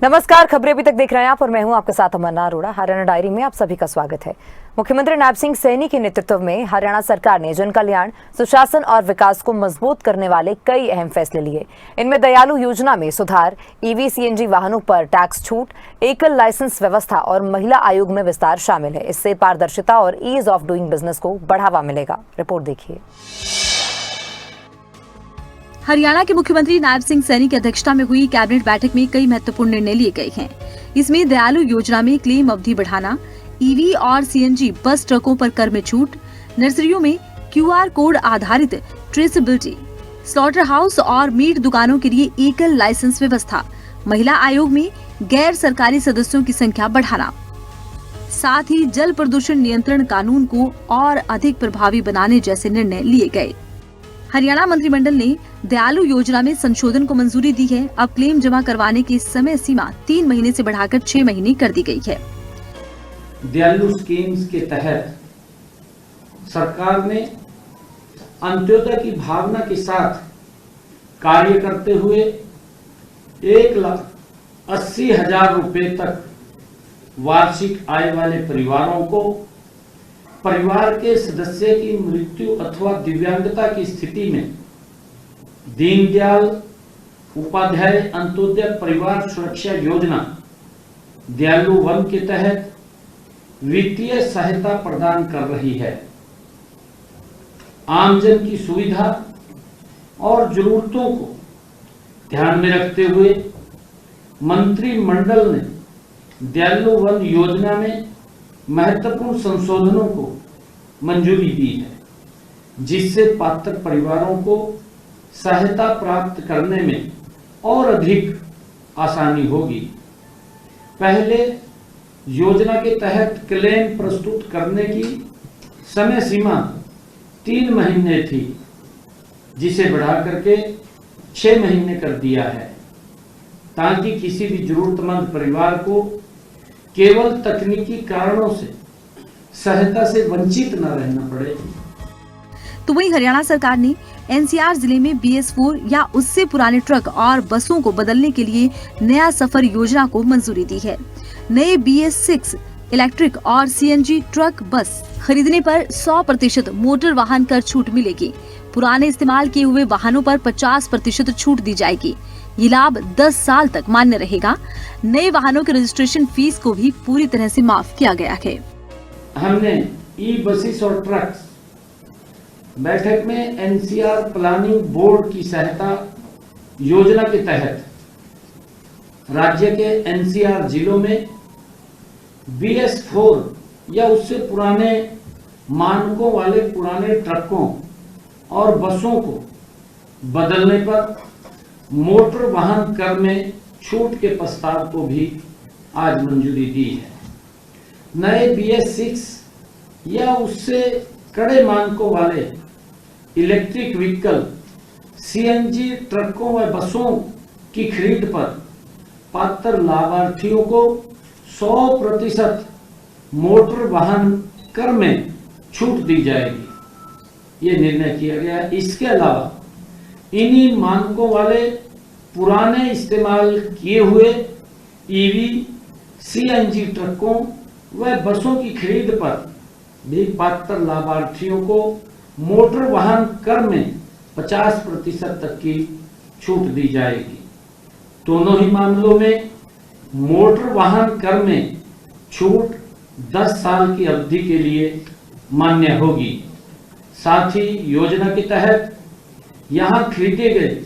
नमस्कार, खबरें अभी तक देख रहे हैं आप और मैं हूं आपके साथ अमरना अरोड़ा। हरियाणा डायरी में आप सभी का स्वागत है। मुख्यमंत्री नायब सिंह सैनी के नेतृत्व में हरियाणा सरकार ने जन कल्याण, सुशासन और विकास को मजबूत करने वाले कई अहम फैसले लिए। इनमें दयालु योजना में सुधार, ईवी सीएनजी वाहनों पर टैक्स छूट, एकल लाइसेंस व्यवस्था और महिला आयोग में विस्तार शामिल है। इससे पारदर्शिता और ईज ऑफ डूइंग बिजनेस को बढ़ावा मिलेगा। रिपोर्ट देखिए। हरियाणा के मुख्यमंत्री नायब सिंह सैनी की अध्यक्षता में हुई कैबिनेट बैठक में कई महत्वपूर्ण निर्णय लिए गए हैं। इसमें दयालु योजना में क्लेम अवधि बढ़ाना, ईवी और सीएनजी बस ट्रकों पर कर में छूट, नर्सरियों में क्यूआर कोड आधारित ट्रेसेबिलिटी, स्लॉटर हाउस और मीट दुकानों के लिए एकल लाइसेंस व्यवस्था, महिला आयोग में गैर सरकारी सदस्यों की संख्या बढ़ाना, साथ ही जल प्रदूषण नियंत्रण कानून को और अधिक प्रभावी बनाने जैसे निर्णय लिए गए। हरियाणा मंत्रिमंडल ने दयालु योजना में संशोधन को मंजूरी दी है। अब क्लेम जमा करवाने की समय सीमा 3 महीने से बढ़ाकर 6 महीने कर दी गई है। दयालु स्कीम्स के तहत सरकार ने अंत्योदय की भावना के साथ कार्य करते हुए 1,80,000 रुपए तक वार्षिक आय वाले परिवारों को परिवार के सदस्य की मृत्यु अथवा दिव्यांगता की स्थिति में दीनदयाल उपाध्याय अंत्योदय परिवार सुरक्षा योजना दयालु वन के तहत वित्तीय सहायता प्रदान कर रही है। आमजन की सुविधा और जरूरतों को ध्यान में रखते हुए मंत्रिमंडल ने दयालु वन योजना में महत्वपूर्ण संशोधनों को मंजूरी दी है, जिससे पात्र परिवारों को सहायता प्राप्त करने में और अधिक आसानी होगी। पहले योजना के तहत क्लेम प्रस्तुत करने की समय सीमा 3 महीने थी, जिसे बढ़ा करके 6 महीने कर दिया है, ताकि किसी भी जरूरतमंद परिवार को केवल तकनीकी कारणों से सहायता से वंचित न रहना पड़े। तो वहीं हरियाणा सरकार ने एनसीआर जिले में BS4 या उससे पुराने ट्रक और बसों को बदलने के लिए नया सफर योजना को मंजूरी दी है। नए BS6 इलेक्ट्रिक और CNG ट्रक बस खरीदने पर 100% मोटर वाहन कर छूट मिलेगी। पुराने इस्तेमाल किए हुए वाहनों पर 50% छूट दी जाएगी। ये लाभ 10 साल तक मान्य रहेगा। नए वाहनों के रजिस्ट्रेशन फीस को भी पूरी तरह से माफ किया गया है। हमने ई बसेस और ट्रक्स बैठक में एनसीआर प्लानिंग बोर्ड की सहायता योजना के तहत राज्य के एनसीआर जिलों में BS4 या उससे पुराने मानकों वाले पुराने ट्रकों और बसों को बदलने पर मोटर वाहन कर में छूट के प्रस्ताव को भी आज मंजूरी दी है। नए BS6 या उससे कड़े मानकों वाले इलेक्ट्रिक व्हीकल CNG ट्रकों व बसों की खरीद पर पात्र लाभार्थियों को 100% मोटर वाहन कर में छूट दी जाएगी, ये निर्णय किया गया। इसके अलावा इन्हीं मानकों वाले पुराने इस्तेमाल किए हुए EV CNG ट्रकों व बसों की खरीद पर भी पात्र लाभार्थियों को मोटर वाहन कर में 50% तक की छूट दी जाएगी। दोनों ही मामलों में मोटर वाहन कर में छूट 10 साल की अवधि के लिए मान्य होगी। साथ ही योजना के तहत यहां खरीदे गए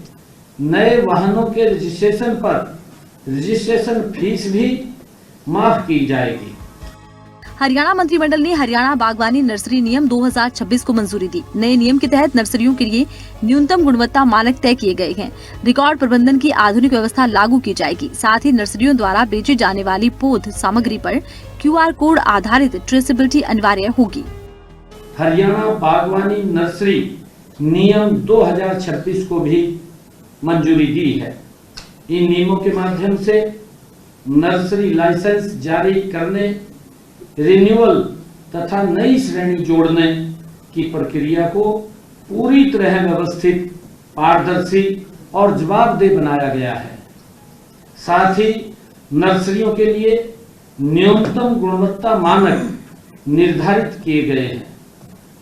नए वाहनों के रजिस्ट्रेशन पर रजिस्ट्रेशन फीस भी माफ की जाएगी। हरियाणा मंत्रिमंडल ने हरियाणा बागवानी नर्सरी नियम 2026 को मंजूरी दी। नए नियम के तहत नर्सरियों के लिए न्यूनतम गुणवत्ता मानक तय किए गए हैं। रिकॉर्ड प्रबंधन की आधुनिक व्यवस्था लागू की जाएगी। साथ ही नर्सरियों द्वारा बेची जाने वाली पौध सामग्री पर QR कोड आधारित ट्रेसेबिलिटी अनिवार्य होगी। हरियाणा बागवानी नर्सरी नियम 2026 को भी मंजूरी दी है। इन नियमों के माध्यम से नर्सरी लाइसेंस जारी करने, रिन्यूअल तथा नई श्रेणी जोड़ने की प्रक्रिया को पूरी तरह व्यवस्थित, पारदर्शी और जवाबदेह बनाया गया है। साथ ही नर्सरियों के लिए न्यूनतम गुणवत्ता मानक निर्धारित किए गए हैं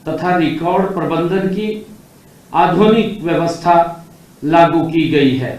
तथा रिकॉर्ड प्रबंधन की आधुनिक व्यवस्था लागू की गई है।